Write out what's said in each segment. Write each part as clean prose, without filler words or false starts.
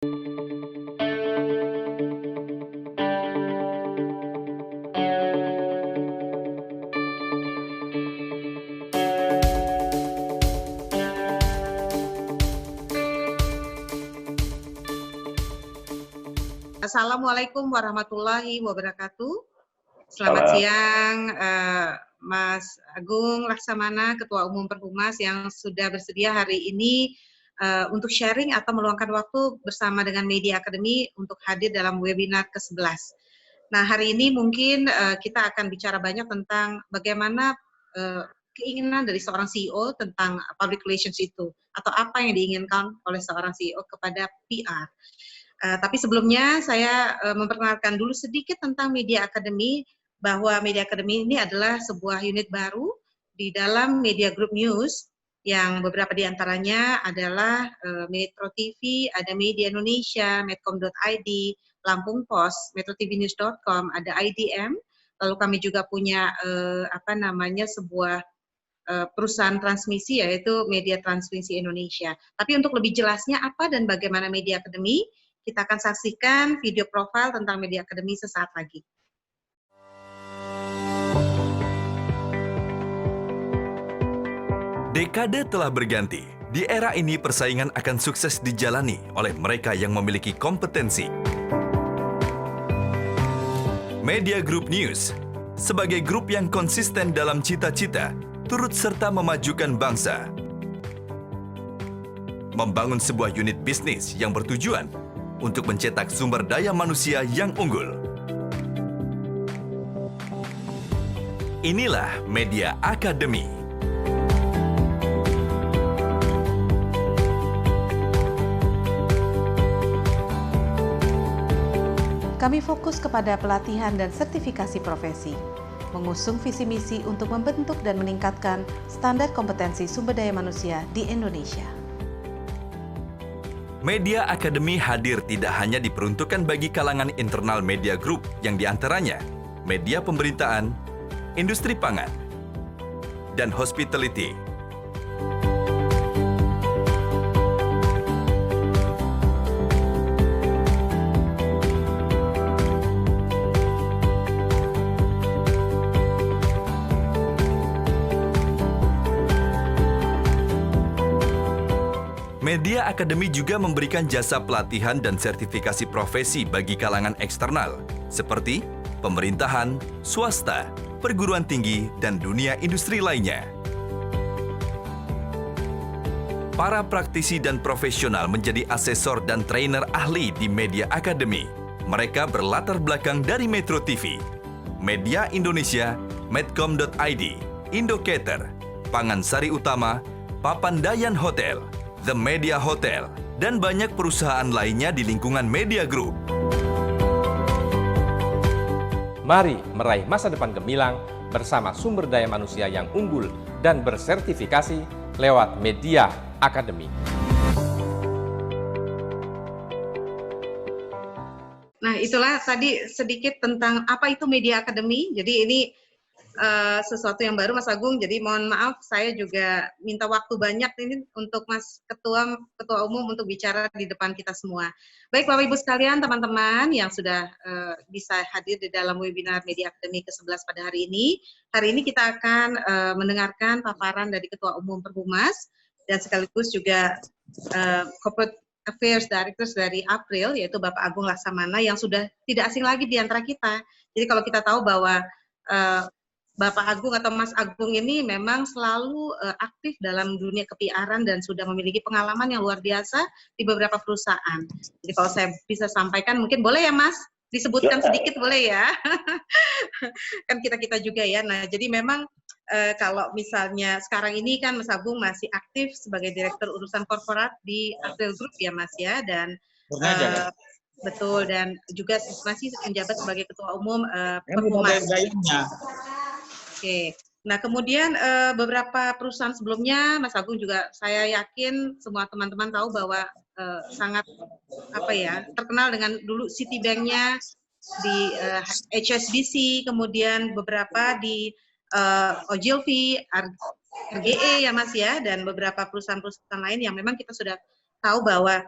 Assalamualaikum warahmatullahi wabarakatuh. Selamat siang, Mas Agung Laksamana, Ketua Umum Perhumas yang sudah bersedia hari ini untuk sharing atau meluangkan waktu bersama dengan Media Academy untuk hadir dalam webinar ke-11. Nah, hari ini mungkin kita akan bicara banyak tentang bagaimana keinginan dari seorang CEO tentang public relations itu, atau apa yang diinginkan oleh seorang CEO kepada PR. Tapi sebelumnya saya memperkenalkan dulu sedikit tentang Media Academy, bahwa Media Academy ini adalah sebuah unit baru di dalam Media Group News, yang beberapa di antaranya adalah Metro TV, ada Media Indonesia, medcom.id, Lampung Post, metrotvnews.com, ada IDM, lalu kami juga punya sebuah perusahaan transmisi, yaitu Media Transmisi Indonesia. Tapi untuk lebih jelasnya apa dan bagaimana Media Academy, kita akan saksikan video profil tentang Media Academy sesaat lagi. Dekade telah berganti. Di era ini persaingan akan sukses dijalani oleh mereka yang memiliki kompetensi. Media Group News, sebagai grup yang konsisten dalam cita-cita, turut serta memajukan bangsa. Membangun sebuah unit bisnis yang bertujuan untuk mencetak sumber daya manusia yang unggul. Inilah Media Academy. Kami fokus kepada pelatihan dan sertifikasi profesi, mengusung visi misi untuk membentuk dan meningkatkan standar kompetensi sumber daya manusia di Indonesia. Media Academy hadir tidak hanya diperuntukkan bagi kalangan internal media group yang diantaranya media pemberitaan, industri pangan, dan hospitality. Media Academy juga memberikan jasa pelatihan dan sertifikasi profesi bagi kalangan eksternal, seperti pemerintahan, swasta, perguruan tinggi, dan dunia industri lainnya. Para praktisi dan profesional menjadi asesor dan trainer ahli di Media Academy. Mereka berlatar belakang dari Metro TV, Media Indonesia, medcom.id, Indocater, Pangan Sari Utama, Papandayan Hotel, The Media Hotel, dan banyak perusahaan lainnya di lingkungan Media Group. Mari meraih masa depan gemilang bersama sumber daya manusia yang unggul dan bersertifikasi lewat Media Academy. Nah, itulah tadi sedikit tentang apa itu Media Academy. Jadi ini sesuatu yang baru, Mas Agung. Jadi mohon maaf, saya juga minta waktu banyak ini untuk Mas Ketua Umum untuk bicara di depan kita semua. Baik, Bapak Ibu sekalian, teman-teman yang sudah bisa hadir di dalam webinar Media Academy ke-11 pada hari ini. Hari ini kita akan mendengarkan paparan dari Ketua Umum Perhumas dan sekaligus juga Corporate Affairs Director dari April, yaitu Bapak Agung Laksamana, yang sudah tidak asing lagi di antara kita. Jadi kalau kita tahu bahwa Bapak Agung atau Mas Agung ini memang selalu aktif dalam dunia kepiaran dan sudah memiliki pengalaman yang luar biasa di beberapa perusahaan. Jadi kalau saya bisa sampaikan, mungkin boleh ya Mas? Disebutkan sedikit boleh ya? Kan kita-kita juga ya. Nah, jadi memang kalau misalnya sekarang ini kan Mas Agung masih aktif sebagai Direktur Urusan Korporat di April Group ya Mas ya, dan betul, dan juga masih menjabat sebagai Ketua Umum Perhumas. Oke, nah kemudian beberapa perusahaan sebelumnya, Mas Agung juga saya yakin semua teman-teman tahu bahwa sangat terkenal dengan dulu Citibank-nya di HSBC, kemudian beberapa di Ogilvy, RGE ya Mas ya, dan beberapa perusahaan-perusahaan lain yang memang kita sudah tahu bahwa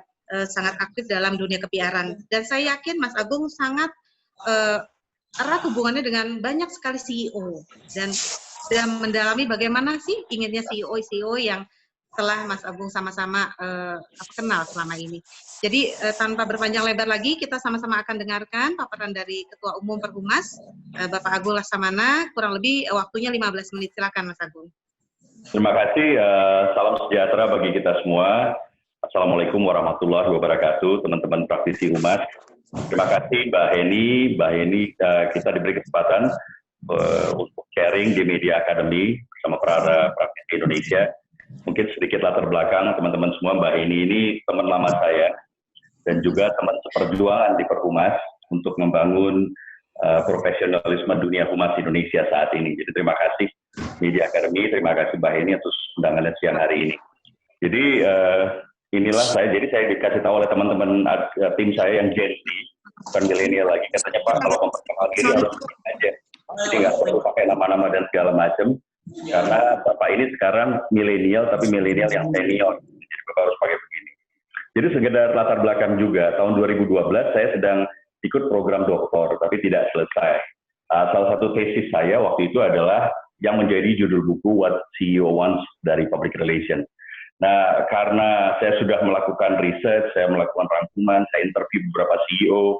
sangat aktif dalam dunia kepiaran. Dan saya yakin Mas Agung sangat erat hubungannya dengan banyak sekali CEO dan mendalami bagaimana sih inginnya CEO yang telah Mas Agung sama-sama kenal selama ini. Jadi tanpa berpanjang lebar lagi, kita sama-sama akan dengarkan paparan dari Ketua Umum Perhumas, Bapak Agung Laksamana, kurang lebih waktunya 15 menit. Silakan Mas Agung. Terima kasih, salam sejahtera bagi kita semua. Assalamualaikum warahmatullahi wabarakatuh, teman-teman praktisi humas. Terima kasih Mbak Heni, kita diberi kesempatan untuk sharing di Media Academy bersama para praktisi Indonesia. Mungkin sedikit latar belakang teman-teman semua, Mbak Heni ini teman lama saya dan juga teman seperjuangan di Perhumas untuk membangun profesionalisme dunia humas Indonesia saat ini. Jadi terima kasih Media Academy, terima kasih Mbak Heni atas undangannya siang hari ini. Jadi inilah saya dikasih tahu oleh teman-teman tim saya yang Gen Z, bukan milenial lagi, katanya Pak kalau memperkenalkan diri harus aja, jadi nggak perlu pakai nama-nama dan segala macam, karena Bapak ini sekarang milenial tapi milenial yang senior, jadi Bapak harus pakai begini. Jadi sekedar latar belakang juga, tahun 2012 saya sedang ikut program doktor tapi tidak selesai. Salah satu tesis saya waktu itu adalah yang menjadi judul buku What CEO Wants dari Public Relations. Nah, karena saya sudah melakukan riset, saya melakukan rangkuman, saya interview beberapa CEO,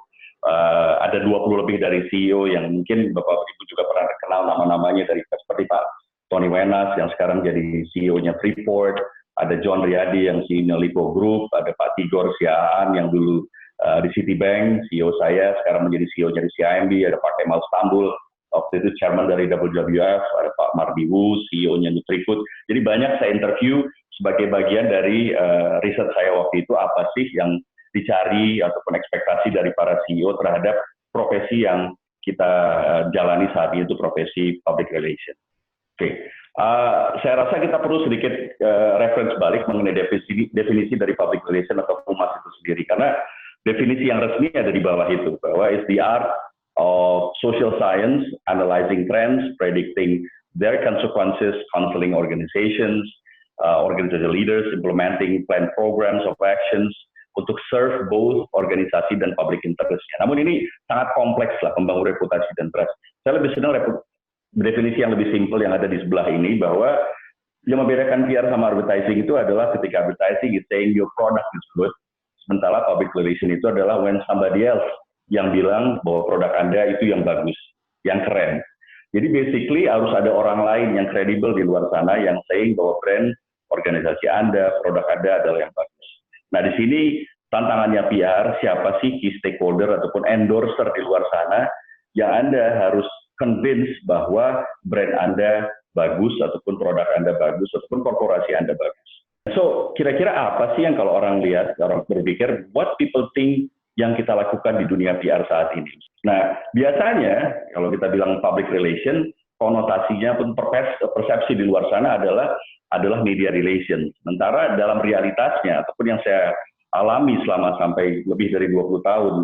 ada 20 lebih dari CEO yang mungkin Bapak Ibu juga pernah kenal nama-namanya dari seperti Pak Tony Wenas yang sekarang jadi CEO-nya Freeport, ada John Riyadi yang CEO-nya Lipo Group, ada Pak Tigor Siaan yang dulu di Citibank, CEO saya sekarang menjadi CEO-nya di CIMB, ada Pak Kemal Stambul, waktu itu chairman dari WWF, ada Pak Mardi Wu, CEO-nya Nutrifood. Jadi banyak saya interview sebagai bagian dari riset saya waktu itu, apa sih yang dicari ataupun ekspektasi dari para CEO terhadap profesi yang kita jalani saat ini, itu profesi public relation. Oke. Saya rasa kita perlu sedikit reference balik mengenai definisi dari public relation atau humas itu sendiri, karena definisi yang resmi ada di bawah itu, bahwa it's the art of social science, analyzing trends, predicting their consequences, counseling organizations, organizational leaders, implementing planned programs of actions untuk serve both organisasi dan public interest. Namun ini sangat kompleks lah, membangun reputasi dan trust. Saya lebih senang definisi yang lebih simpel yang ada di sebelah ini, bahwa yang membedakan PR sama advertising itu adalah ketika advertising is saying your product is good, sementara public relation itu adalah when somebody else yang bilang bahwa produk Anda itu yang bagus, yang keren. Jadi basically harus ada orang lain yang kredibel di luar sana yang saying bahwa brand organisasi Anda, produk Anda adalah yang bagus. Nah di sini tantangannya PR, siapa sih key stakeholder ataupun endorser di luar sana yang Anda harus convince bahwa brand Anda bagus ataupun produk Anda bagus ataupun korporasi Anda bagus. So kira-kira apa sih yang kalau orang lihat, orang berpikir, what people think yang kita lakukan di dunia PR saat ini. Nah, biasanya kalau kita bilang public relation, konotasinya pun persepsi di luar sana adalah media relation. Sementara dalam realitasnya, ataupun yang saya alami selama sampai lebih dari 20 tahun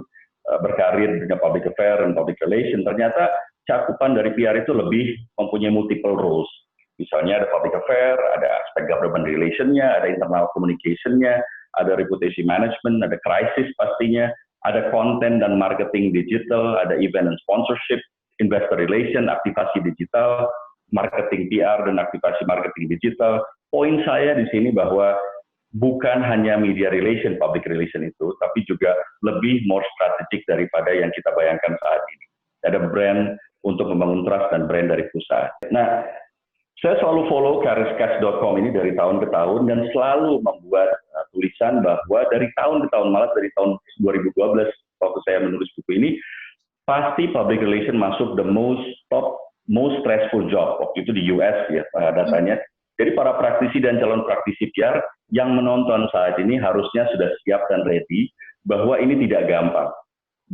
berkarir dengan public affair dan public relation, ternyata cakupan dari PR itu lebih mempunyai multiple roles. Misalnya ada public affair, ada aspek government relation-nya, ada internal communication-nya, ada reputation management, ada crisis pastinya, ada content dan marketing digital, ada event and sponsorship, investor relation, aktivasi digital, marketing PR dan aktivasi marketing digital. Poin saya di sini bahwa bukan hanya media relation, public relation itu, tapi juga lebih more strategik daripada yang kita bayangkan saat ini. Ada brand untuk membangun trust dan brand dari perusahaan. Nah, saya selalu follow careerscast.com ini dari tahun ke tahun dan selalu membuat tulisan bahwa dari tahun ke tahun, malah dari tahun 2012 waktu saya menulis buku ini, pasti public relation masuk the most stressful job waktu itu di US ya datanya. Jadi para praktisi dan calon praktisi PR yang menonton saat ini harusnya sudah siap dan ready bahwa ini tidak gampang.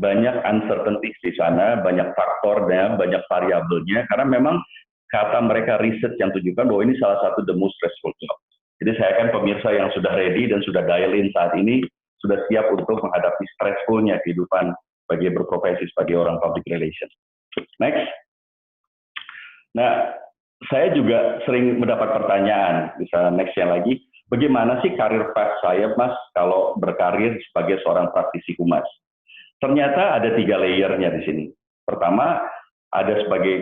Banyak uncertainties di sana, banyak faktornya, banyak variabelnya, karena memang kata mereka riset yang tunjukkan bahwa ini salah satu the most stressful job. Jadi saya kan pemirsa yang sudah ready dan sudah dial in saat ini, sudah siap untuk menghadapi stressfulnya kehidupan bagi berprofesi sebagai orang public relations. Next. Nah, saya juga sering mendapat pertanyaan, bisa next yang lagi, bagaimana sih karir path saya, Mas, kalau berkarir sebagai seorang praktisi humas? Ternyata ada 3 layernya di sini. Pertama, ada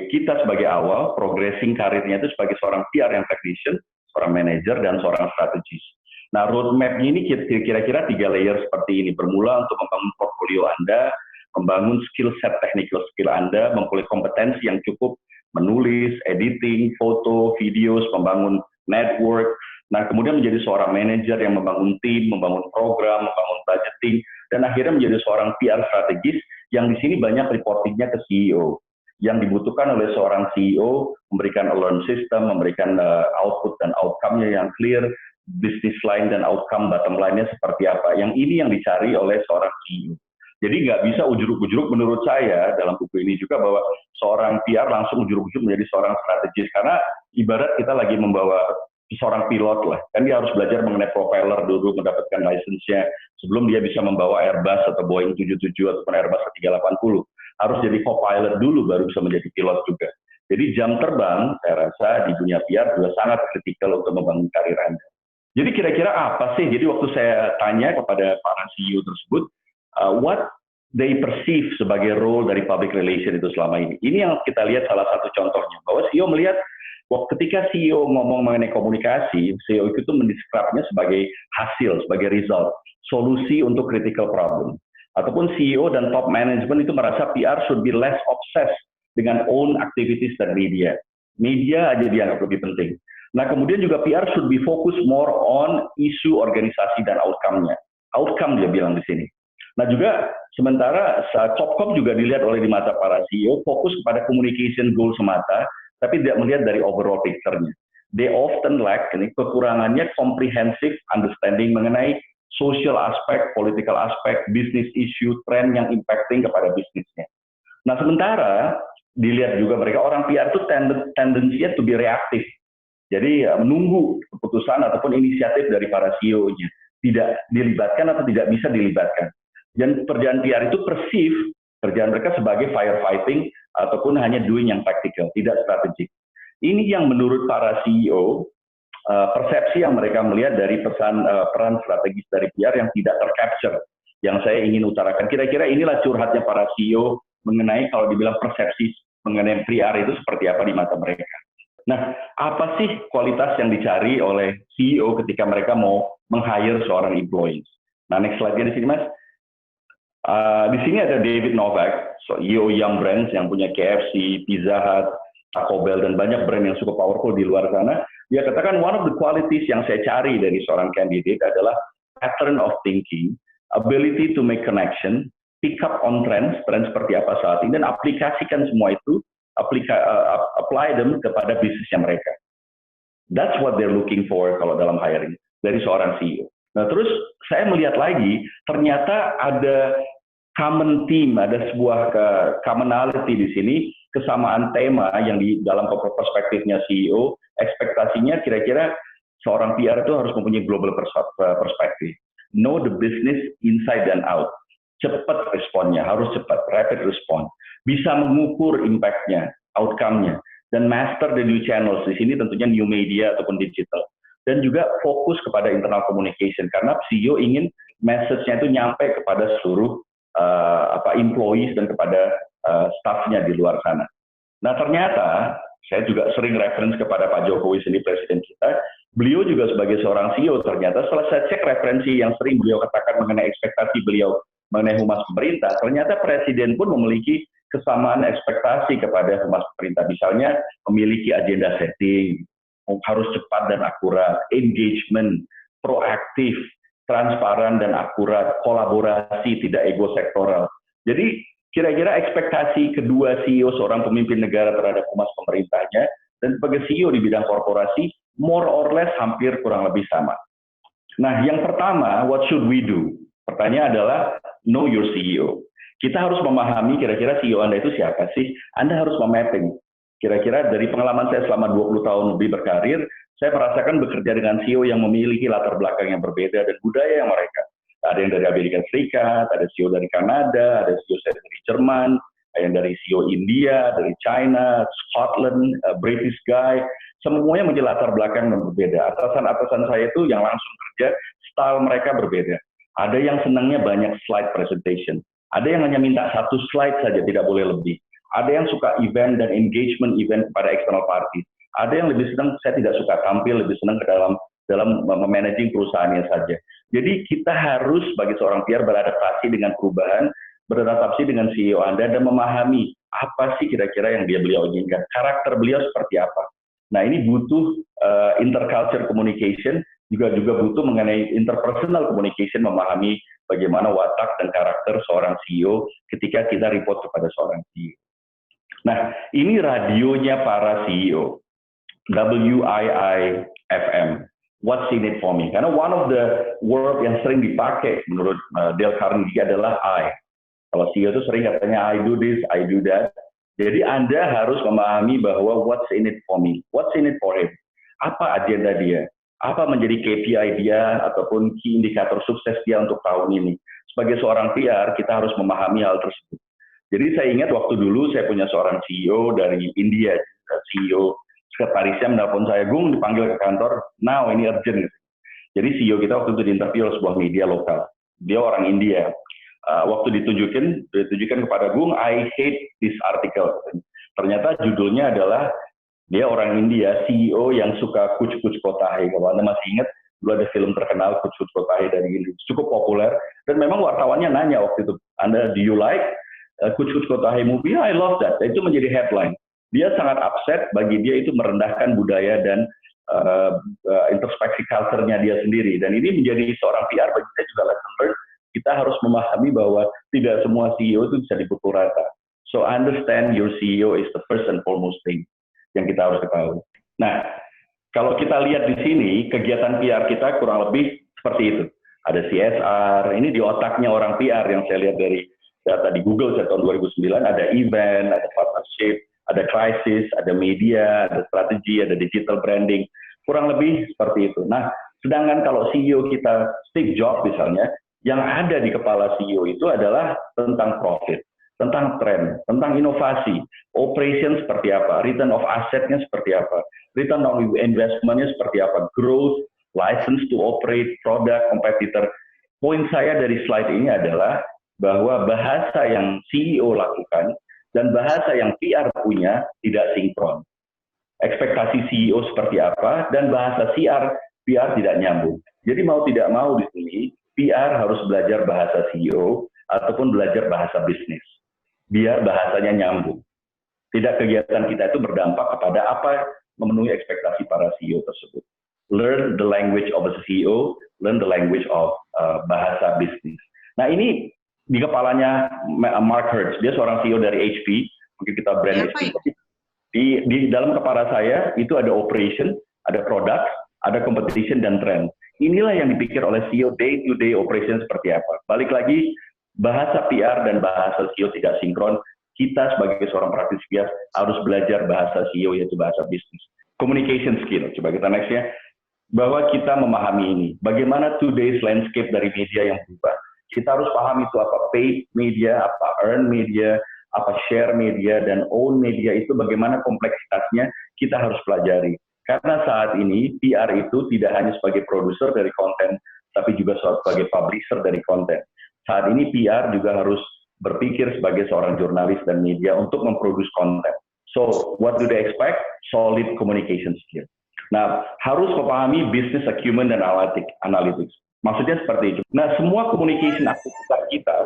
kita sebagai awal, progressing karirnya itu sebagai seorang PR yang technician, seorang manager, dan seorang strategis. Nah, roadmap-nya ini kira-kira 3 layer seperti ini. Bermula untuk membangun portfolio Anda, membangun skill set, technical skill Anda, mempunyai kompetensi yang cukup menulis, editing, foto, videos, membangun network. Nah, kemudian menjadi seorang manajer yang membangun tim, membangun program, membangun budgeting, dan akhirnya menjadi seorang PR strategis yang di sini banyak reportingnya ke CEO. Yang dibutuhkan oleh seorang CEO memberikan alarm system, memberikan output dan outcome-nya yang clear, business line dan outcome bottom line-nya seperti apa. Yang ini yang dicari oleh seorang CEO. Jadi nggak bisa ujuk-ujuk menurut saya dalam buku ini juga bahwa seorang PR langsung ujuk-ujuk menjadi seorang strategis. Karena ibarat kita lagi membawa seorang pilot lah. Kan dia harus belajar mengenai propeller dulu, mendapatkan license-nya sebelum dia bisa membawa Airbus atau Boeing 77 ataupun Airbus 380. Harus jadi co-pilot dulu baru bisa menjadi pilot juga. Jadi jam terbang, saya rasa di dunia PR juga sangat kritikal untuk membangun karir Anda. Jadi kira-kira apa sih? Jadi waktu saya tanya kepada para CEO tersebut, what they perceive sebagai role dari public relation itu selama ini. Ini yang kita lihat salah satu contohnya. Bahwa CEO melihat, ketika CEO ngomong mengenai komunikasi, CEO itu mendeskripsinya sebagai hasil, sebagai result, solusi untuk critical problem. Ataupun CEO dan top management itu merasa PR should be less obsessed dengan own activities dan media. Media aja dianggap lebih penting. Nah, kemudian juga PR should be focus more on isu organisasi dan outcome-nya. Outcome dia bilang di sini. Nah, juga sementara COP juga dilihat oleh di mata para CEO fokus kepada communication goal semata, tapi tidak melihat dari overall picture-nya. They often lack, ini kekurangannya comprehensive understanding mengenai social aspek, political aspek, business issue, trend yang impacting kepada bisnisnya. Nah, sementara dilihat juga mereka orang PR itu tendensinya to be reaktif. Jadi menunggu keputusan ataupun inisiatif dari para CEO-nya. Tidak dilibatkan atau tidak bisa dilibatkan. Dan pekerjaan PR itu kerjaan mereka sebagai firefighting ataupun hanya doing yang tactical, tidak strategik. Ini yang menurut para CEO, persepsi yang mereka melihat dari peran strategis dari PR yang tidak tercapture, yang saya ingin utarakan. Kira-kira inilah curhatnya para CEO mengenai kalau dibilang persepsi mengenai PR itu seperti apa di mata mereka. Nah, apa sih kualitas yang dicari oleh CEO ketika mereka mau meng-hire seorang employees? Nah, next slide-nya di sini, Mas. Di sini ada David Novak, CEO Yum Brands yang punya KFC, Pizza Hut, Taco Bell, dan banyak brand yang cukup powerful di luar sana. Dia katakan one of the qualities yang saya cari dari seorang candidate adalah pattern of thinking, ability to make connection, pick up on trends seperti apa saat ini, dan aplikasikan semua itu, apply them kepada bisnisnya mereka. That's what they're looking for kalau dalam hiring dari seorang CEO. Nah, terus saya melihat lagi, ternyata ada common theme, ada sebuah commonality di sini, kesamaan tema yang di dalam perspektifnya CEO, ekspektasinya kira-kira seorang PR itu harus mempunyai global perspektif. Know the business inside and out. Cepat responnya, harus cepat, rapid response. Bisa mengukur impact-nya, outcome-nya, dan master the new channels. Di sini tentunya new media ataupun digital. Dan juga fokus kepada internal communication, karena CEO ingin message-nya itu nyampe kepada seluruh employees dan kepada staff-nya di luar sana. Nah, ternyata saya juga sering reference kepada Pak Jokowi sendiri, presiden kita. Beliau juga sebagai seorang CEO, ternyata setelah saya cek referensi yang sering beliau katakan mengenai ekspektasi beliau mengenai humas pemerintah, ternyata presiden pun memiliki kesamaan ekspektasi kepada humas pemerintah. Misalnya memiliki agenda setting, harus cepat dan akurat, engagement, proaktif, transparan dan akurat, kolaborasi, tidak ego sektoral. Jadi kira-kira ekspektasi kedua CEO seorang pemimpin negara terhadap humas pemerintahnya dan sebagai CEO di bidang korporasi more or less hampir kurang lebih sama. Nah, yang pertama, what should we do? Pertanyaan adalah know your CEO. Kita harus memahami kira-kira CEO Anda itu siapa sih? Anda harus memapping. Kira-kira dari pengalaman saya selama 20 tahun lebih berkarir, saya merasakan bekerja dengan CEO yang memiliki latar belakang yang berbeda dan budaya yang mereka. Ada yang dari Amerika Serikat, ada CEO dari Kanada, ada CEO dari Jerman, ada yang dari CEO India, dari China, Scotland, British guy. semuanya memiliki latar belakang yang berbeda. Atasan-atasan saya itu yang langsung kerja, style mereka berbeda. Ada yang senangnya banyak slide presentation. Ada yang hanya minta 1 slide saja, tidak boleh lebih. Ada yang suka event dan engagement event kepada external party. Ada yang lebih senang, saya tidak suka tampil, lebih senang ke dalam memanaging perusahaannya saja. Jadi kita harus sebagai seorang PR beradaptasi dengan perubahan, beradaptasi dengan CEO Anda dan memahami apa sih kira-kira yang beliau inginkan, karakter beliau seperti apa. Nah ini butuh interculture communication, juga butuh mengenai interpersonal communication, memahami bagaimana watak dan karakter seorang CEO ketika kita report kepada seorang CEO. Nah ini radionya para CEO, WIIFM. What's in it for me? Karena one of the word yang sering dipakai menurut Dale Carnegie adalah I. Kalau CEO itu sering katanya I do this, I do that. Jadi Anda harus memahami bahwa what's in it for me, what's in it for him. Apa agenda dia? Apa menjadi KPI dia ataupun key indikator sukses dia untuk tahun ini? Sebagai seorang PR, kita harus memahami hal tersebut. Jadi saya ingat waktu dulu saya punya seorang CEO dari India, CEO sekretarisnya menelpon saya, Gung dipanggil ke kantor, now ini urgent. Jadi CEO kita waktu itu diinterview oleh sebuah media lokal. Dia orang India. Waktu ditunjukkan kepada Gung, I hate this article. Ternyata judulnya adalah dia orang India, CEO yang suka kuch-kuch kotahe. Kalau Anda masih ingat, dulu ada film terkenal kuch-kuch kotahe dari India, cukup populer. Dan memang wartawannya nanya waktu itu, Anda do you like kuch-kuch kotahe movie? I love that. Itu menjadi headline. Dia sangat upset, bagi dia itu merendahkan budaya dan introspeksi culture-nya dia sendiri. Dan ini menjadi seorang PR, bagi saya juga lesson learned. Kita harus memahami bahwa tidak semua CEO itu bisa dipukul rata. So understand your CEO is the first and foremost thing yang kita harus ketahui. Nah, kalau kita lihat di sini, kegiatan PR kita kurang lebih seperti itu. Ada CSR, ini di otaknya orang PR yang saya lihat dari data di Google sejak tahun 2009, ada event, ada partnership, ada krisis, ada media, ada strategi, ada digital branding, kurang lebih seperti itu. Nah, sedangkan kalau CEO kita Steve Jobs misalnya, yang ada di kepala CEO itu adalah tentang profit, tentang tren, tentang inovasi, operation seperti apa, return of asset-nya seperti apa, return of investment-nya seperti apa, growth, license to operate, product, competitor. Poin saya dari slide ini adalah bahwa bahasa yang CEO lakukan dan bahasa yang PR punya tidak sinkron. Ekspektasi CEO seperti apa dan bahasa PR tidak nyambung. Jadi mau tidak mau di sini PR harus belajar bahasa CEO ataupun belajar bahasa bisnis. Biar bahasanya nyambung. Tidak kegiatan kita itu berdampak kepada apa memenuhi ekspektasi para CEO tersebut. Learn the language of a CEO, learn the language of bahasa bisnis. Nah ini di kepalanya Mark Hertz, dia seorang CEO dari HP, mungkin kita brand HP. Di dalam kepala saya itu ada operation, ada product, ada competition dan trend. Inilah yang dipikir oleh CEO day-to-day operation seperti apa. Balik lagi, bahasa PR dan bahasa CEO tidak sinkron. Kita sebagai seorang praktisi PR harus belajar bahasa CEO, yaitu bahasa bisnis. Communication skill, coba kita next ya. Bahwa kita memahami ini. Bagaimana today's landscape dari media yang berubah. Kita harus paham itu apa paid media, apa earned media, apa share media, dan own media itu bagaimana kompleksitasnya kita harus pelajari. Karena saat ini PR itu tidak hanya sebagai produser dari konten, tapi juga sebagai publisher dari konten. Saat ini PR juga harus berpikir sebagai seorang jurnalis dan media untuk memproduksi konten. So, what do they expect? Solid communication skill. Nah, harus memahami business acumen dan analytics. Maksudnya seperti itu. Nah, semua communication aktivitas kita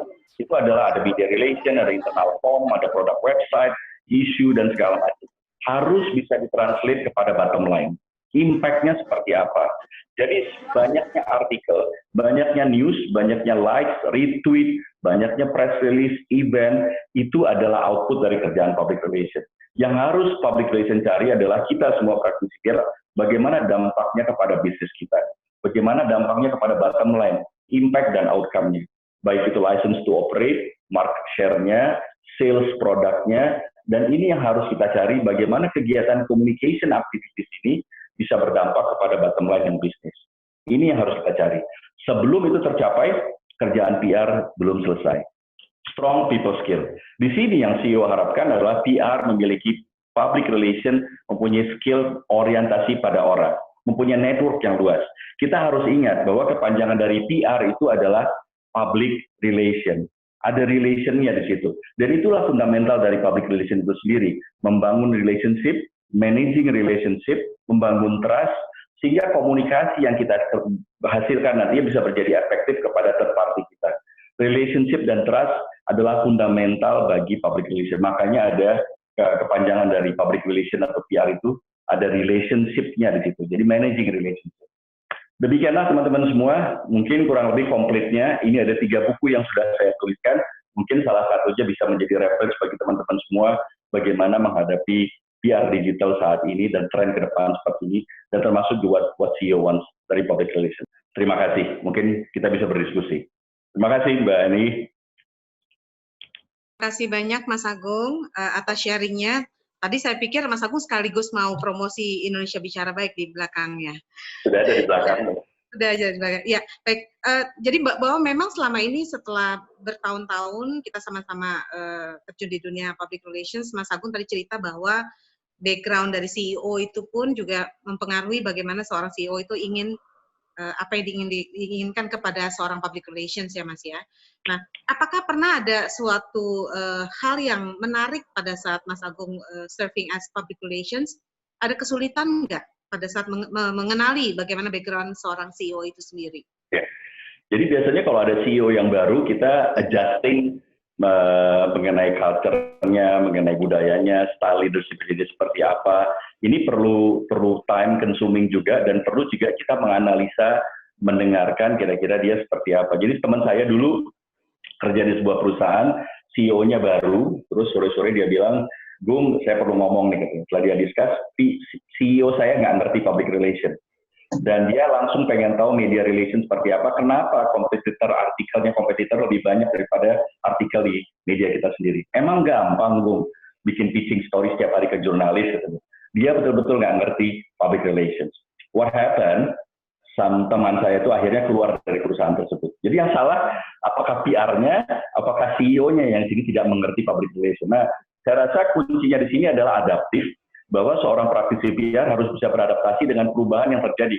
itu adalah ada media relation, ada internal form, ada product website, issue, dan segala macam. Harus bisa ditranslate kepada bottom line. Impact-nya seperti apa? Jadi banyaknya artikel, banyaknya news, banyaknya likes, retweet, banyaknya press release, event, itu adalah output dari kerjaan public relation. Yang harus public relation cari adalah kita semua praktisi PR, bagaimana dampaknya kepada bisnis kita. Bagaimana dampaknya kepada bottom line, impact dan outcome-nya. Baik itu license to operate, market share-nya, sales produknya, dan ini yang harus kita cari bagaimana kegiatan communication activities ini bisa berdampak kepada bottom line yang bisnis. Ini yang harus kita cari. Sebelum itu tercapai, kerjaan PR belum selesai. Strong people skill. Di sini yang CEO harapkan adalah PR memiliki public relation mempunyai skill orientasi pada orang, mempunyai network yang luas. Kita harus ingat bahwa kepanjangan dari PR itu adalah public relation. Ada relationnya di situ. Dan itulah fundamental dari public relation itu sendiri. Membangun relationship, managing relationship, membangun trust, sehingga komunikasi yang kita hasilkan nantinya bisa menjadi efektif kepada third party kita. Relationship dan trust adalah fundamental bagi public relation. Makanya ada kepanjangan dari public relation atau PR itu, ada relationship-nya di situ. Jadi managing relationship. Demikianlah teman-teman semua, mungkin kurang lebih komplitnya. Ini ada 3 buku yang sudah saya tuliskan. Mungkin salah satunya bisa menjadi referensi bagi teman-teman semua bagaimana menghadapi PR digital saat ini dan tren ke depan seperti ini, dan termasuk what CEO wants dari public relations. Terima kasih. Mungkin kita bisa berdiskusi. Terima kasih Mbak Ani. Terima kasih banyak Mas Agung atas sharingnya. Tadi saya pikir Mas Agung sekaligus mau promosi Indonesia Bicara Baik di belakangnya. Sudah ada di belakang. Sudah aja di belakang. Ya, baik. Jadi bahwa memang selama ini setelah bertahun-tahun kita sama-sama terjun di dunia public relations, Mas Agung tadi cerita bahwa background dari CEO itu pun juga mempengaruhi bagaimana seorang CEO itu ingin apa yang diinginkan kepada seorang public relations ya Mas ya. Nah, apakah pernah ada suatu hal yang menarik pada saat Mas Agung serving as public relations? Ada kesulitan nggak pada saat mengenali bagaimana background seorang CEO itu sendiri? Ya. Jadi biasanya kalau ada CEO yang baru, kita adjusting mengenai culture-nya, mengenai budayanya, style leadership-nya seperti apa. Ini perlu time consuming juga, dan perlu juga kita menganalisa, mendengarkan kira-kira dia seperti apa. Jadi teman saya dulu kerja di sebuah perusahaan, CEO-nya baru, terus sore-sore dia bilang, Gung, saya perlu ngomong nih, gitu. Setelah dia discuss, CEO saya nggak ngerti public relation. Dan dia langsung pengen tahu media relation seperti apa, kenapa artikelnya kompetitor lebih banyak daripada artikel di media kita sendiri. Emang gampang, Gung, bikin pitching story setiap hari ke jurnalis, gitu. Dia betul-betul nggak ngerti public relations. What happened? Teman saya itu akhirnya keluar dari perusahaan tersebut. Jadi yang salah, apakah PR-nya, apakah CEO-nya yang sini tidak mengerti public relations? Nah, saya rasa kuncinya di sini adalah adaptif, bahwa seorang praktisi PR harus bisa beradaptasi dengan perubahan yang terjadi.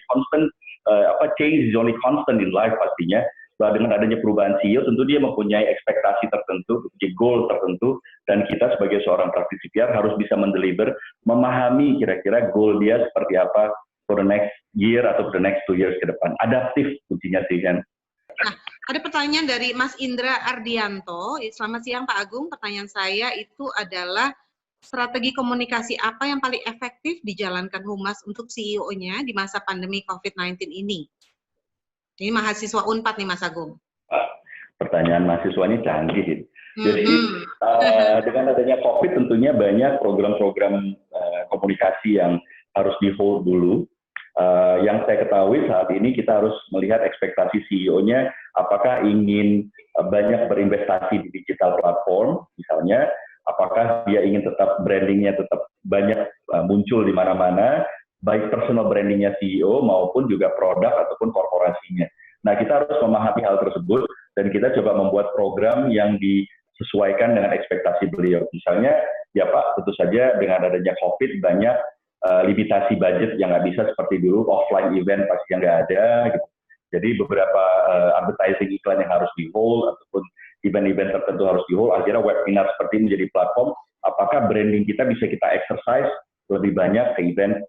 Change is only constant in life pastinya. Bahwa dengan adanya perubahan CEO, tentu dia mempunyai ekspektasi tertentu, goal tertentu, dan kita sebagai seorang praktisi PR harus bisa mendeliver, memahami kira-kira goal dia seperti apa for the next year atau for the next 2 years ke depan. Adaptif kuncinya sih kan. Nah, ada pertanyaan dari Mas Indra Ardianto. Selamat siang Pak Agung. Pertanyaan saya itu adalah strategi komunikasi apa yang paling efektif dijalankan Humas untuk CEO-nya di masa pandemi COVID-19 ini? Ini mahasiswa UNPAD nih Mas Agung. Pertanyaan mahasiswa ini canggih. Jadi dengan adanya COVID tentunya banyak program-program komunikasi yang harus di-hold dulu. Yang saya ketahui saat ini kita harus melihat ekspektasi CEO-nya apakah ingin banyak berinvestasi di digital platform misalnya, apakah dia ingin tetap brandingnya tetap banyak muncul di mana-mana, baik personal brandingnya CEO maupun juga produk ataupun korporasinya. Nah, kita harus memahami hal tersebut dan kita coba membuat program yang disesuaikan dengan ekspektasi beliau. Misalnya, ya Pak, tentu saja dengan adanya COVID banyak limitasi budget yang nggak bisa seperti dulu, offline event pasti yang nggak ada, gitu. Jadi beberapa advertising iklan yang harus di-hold ataupun event-event tertentu harus di-hold, akhirnya webinar seperti ini menjadi platform, apakah branding kita bisa kita exercise lebih banyak ke event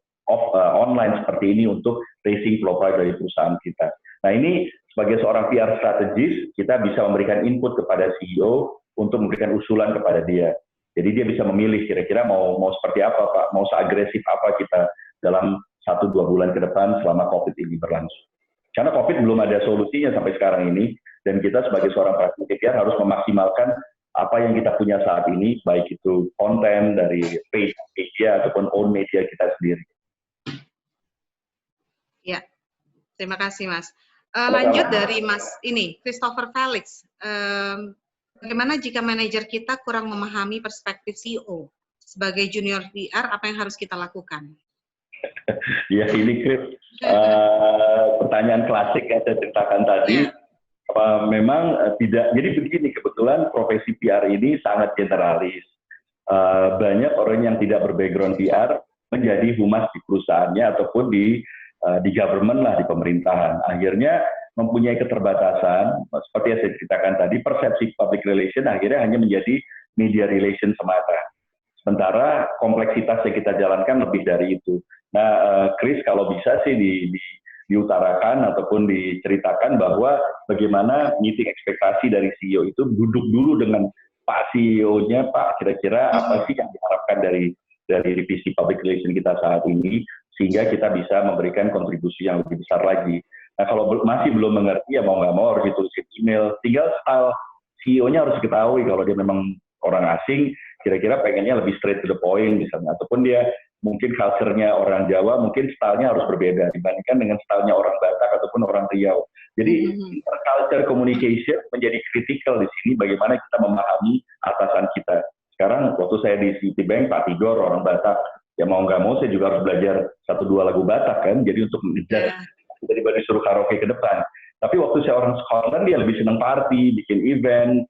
online seperti ini untuk raising profile dari perusahaan kita. Nah ini sebagai seorang PR strategis, kita bisa memberikan input kepada CEO untuk memberikan usulan kepada dia. Jadi dia bisa memilih kira-kira mau seperti apa Pak, mau seagresif apa kita dalam 1-2 bulan ke depan selama COVID ini berlangsung. Karena COVID belum ada solusinya sampai sekarang ini, dan kita sebagai seorang praktisi PR harus memaksimalkan apa yang kita punya saat ini, baik itu konten dari paid media ataupun own media kita sendiri. Ya, terima kasih Mas. Lanjut dari Mas ini, Christopher Felix. Bagaimana jika manajer kita kurang memahami perspektif CEO? Sebagai junior PR, apa yang harus kita lakukan? Ya, ini Chris, pertanyaan klasik yang saya ceritakan tadi. Memang tidak, jadi begini, kebetulan profesi PR ini sangat generalis. banyak orang yang tidak berbackground PR menjadi humas di perusahaannya ataupun di government lah, di pemerintahan. Akhirnya mempunyai keterbatasan, seperti yang saya ceritakan tadi, persepsi public relation akhirnya hanya menjadi media relation semata. Sementara kompleksitas yang kita jalankan lebih dari itu. Nah, Chris, kalau bisa sih diutarakan ataupun diceritakan bahwa bagaimana meeting ekspektasi dari CEO itu duduk dulu dengan Pak CEO-nya, Pak, kira-kira apa sih yang diharapkan dari divisi public relation kita saat ini, sehingga kita bisa memberikan kontribusi yang lebih besar lagi. Nah, kalau masih belum mengerti, ya mau nggak mau harus ditulisin email. Tinggal style CEO-nya harus diketahui kalau dia memang orang asing, kira-kira pengennya lebih straight to the point misalnya. Ataupun dia mungkin culture-nya orang Jawa, mungkin style-nya harus berbeda dibandingkan dengan style-nya orang Batak ataupun orang Riau. Jadi interculture communication menjadi kritikal di sini, bagaimana kita memahami atasan kita. Sekarang waktu saya di Citibank, Pak Tigor orang Batak, ya mau nggak mau saya juga harus belajar 1-2 lagu Batak kan, jadi untuk mengejar daripada disuruh karaoke ke depan. Tapi waktu saya orang Scotland, dia lebih senang party, bikin event,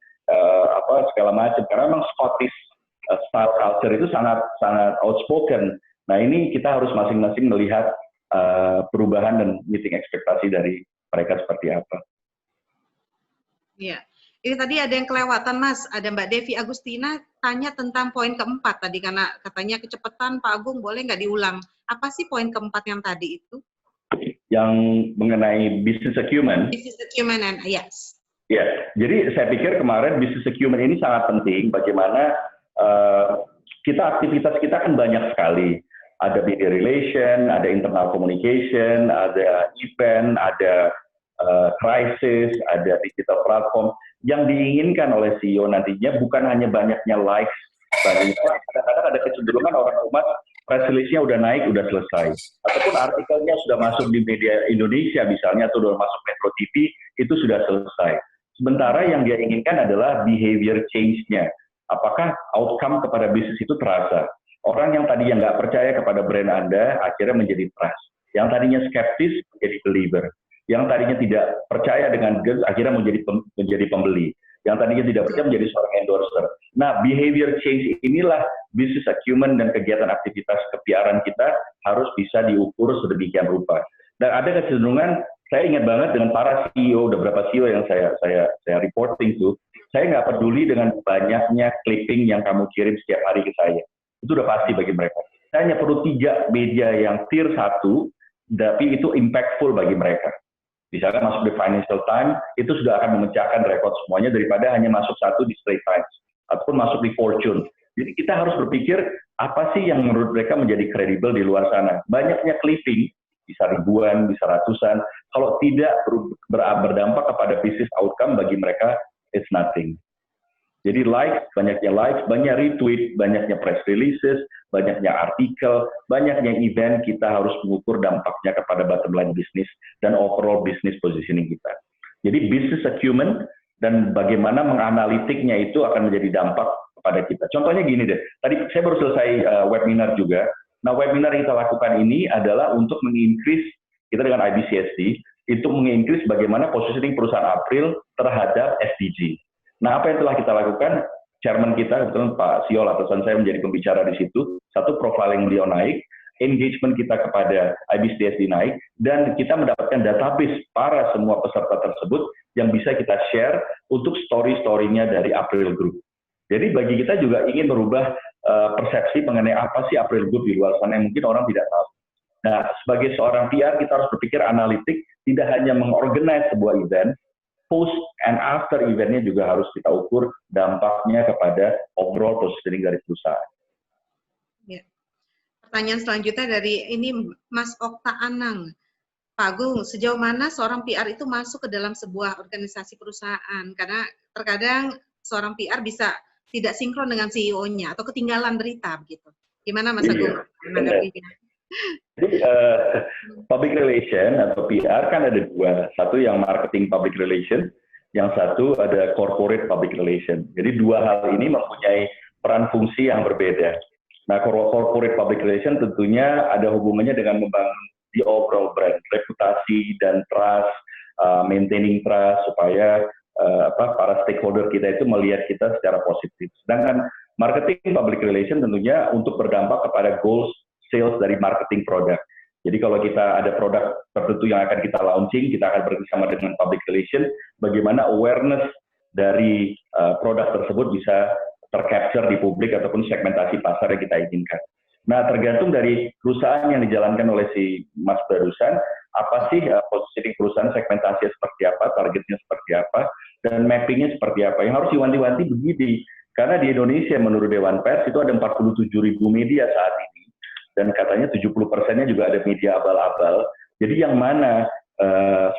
segala macam. Karena memang Scottish style culture itu sangat outspoken. Nah, ini kita harus masing-masing melihat perubahan dan meeting ekspektasi dari mereka seperti apa. Iya. Ini tadi ada yang kelewatan, Mas. Ada Mbak Devi Agustina tanya tentang poin keempat tadi, karena katanya kecepatan, Pak Agung, boleh nggak diulang? Apa sih poin keempat yang tadi itu? Yang mengenai business acumen. Business acumen, yes. Ya, jadi saya pikir kemarin business acumen ini sangat penting. Bagaimana aktivitas kita kan banyak sekali. Ada media relation, ada internal communication, ada event, ada crisis, ada digital platform. Yang diinginkan oleh CEO nantinya bukan hanya banyaknya likes, kadang-kadang ada kecenderungan orang umat press release-nya udah naik, udah selesai. Ataupun artikelnya sudah masuk di media Indonesia misalnya, atau sudah masuk Metro TV, itu sudah selesai. Sementara yang dia inginkan adalah behavior change-nya. Apakah outcome kepada bisnis itu terasa? Orang yang tadinya nggak percaya kepada brand Anda, akhirnya menjadi trust. Yang tadinya skeptis, menjadi believer. Yang tadinya tidak percaya dengan goods, akhirnya menjadi pembeli. Yang tadinya tidak percaya menjadi seorang endorser. Nah, behavior change inilah business acumen dan kegiatan aktivitas ke-PR-an kita harus bisa diukur sedemikian rupa. Dan ada kecenderungan, saya ingat banget dengan para CEO, udah berapa CEO yang saya reporting tuh, saya nggak peduli dengan banyaknya clipping yang kamu kirim setiap hari ke saya. Itu udah pasti bagi mereka. Saya hanya perlu 3 media yang tier 1, tapi itu impactful bagi mereka. Misalkan masuk di Financial Times, itu sudah akan memecahkan rekor semuanya daripada hanya masuk 1 di Straits Times, ataupun masuk di Fortune. Jadi kita harus berpikir, apa sih yang menurut mereka menjadi kredibel di luar sana. Banyaknya clipping, bisa ribuan, bisa ratusan, kalau tidak berdampak kepada business outcome bagi mereka, it's nothing. Jadi banyaknya likes, banyak retweet, banyaknya press releases, banyaknya artikel, banyaknya event, kita harus mengukur dampaknya kepada bottom line bisnis dan overall business positioning kita. Jadi business acumen dan bagaimana menganalitiknya itu akan menjadi dampak kepada kita. Contohnya gini deh, tadi saya baru selesai webinar juga. Nah, webinar yang kita lakukan ini adalah untuk mengincrease, kita dengan IBCSD, itu mengincrease bagaimana positioning perusahaan April terhadap SDG. Nah, apa yang telah kita lakukan? Chairman kita, kebetulan Pak Siol, atasan saya menjadi pembicara di situ. 1, profiling beliau naik, engagement kita kepada IBCSD naik, dan kita mendapatkan database para semua peserta tersebut yang bisa kita share untuk story-story-nya dari April Group. Jadi bagi kita juga ingin merubah persepsi mengenai apa sih April Group di luar sana yang mungkin orang tidak tahu. Nah, sebagai seorang PR, kita harus berpikir analitik, tidak hanya mengorganize sebuah event, post and after eventnya juga harus kita ukur dampaknya kepada overall positioning dari perusahaan. Ya. Pertanyaan selanjutnya dari ini Mas Okta Anang. Pak Agung, sejauh mana seorang PR itu masuk ke dalam sebuah organisasi perusahaan? Karena terkadang seorang PR bisa tidak sinkron dengan CEO-nya atau ketinggalan berita begitu. Gimana Mas Agung? Jadi public relation atau PR kan ada 2. Satu yang marketing public relation, yang satu ada corporate public relation. Jadi 2 hal ini mempunyai peran fungsi yang berbeda. Nah, corporate public relation tentunya ada hubungannya dengan membangun the overall brand, reputasi dan trust, maintaining trust supaya para stakeholder kita itu melihat kita secara positif. Sedangkan marketing public relation tentunya untuk berdampak kepada goals sales dari marketing produk. Jadi kalau kita ada produk tertentu yang akan kita launching, kita akan bekerjasama dengan public relation, bagaimana awareness dari produk tersebut bisa tercapture di publik ataupun segmentasi pasar yang kita inginkan. Nah, tergantung dari perusahaan yang dijalankan oleh si Mas barusan, apa sih positioning perusahaan, segmentasinya seperti apa, targetnya seperti apa, dan mappingnya seperti apa. Yang harus diwanti-wanti begini, karena di Indonesia menurut Dewan Pers itu ada 47.000 media saat ini, dan katanya 70%-nya juga ada media abal-abal. Jadi yang mana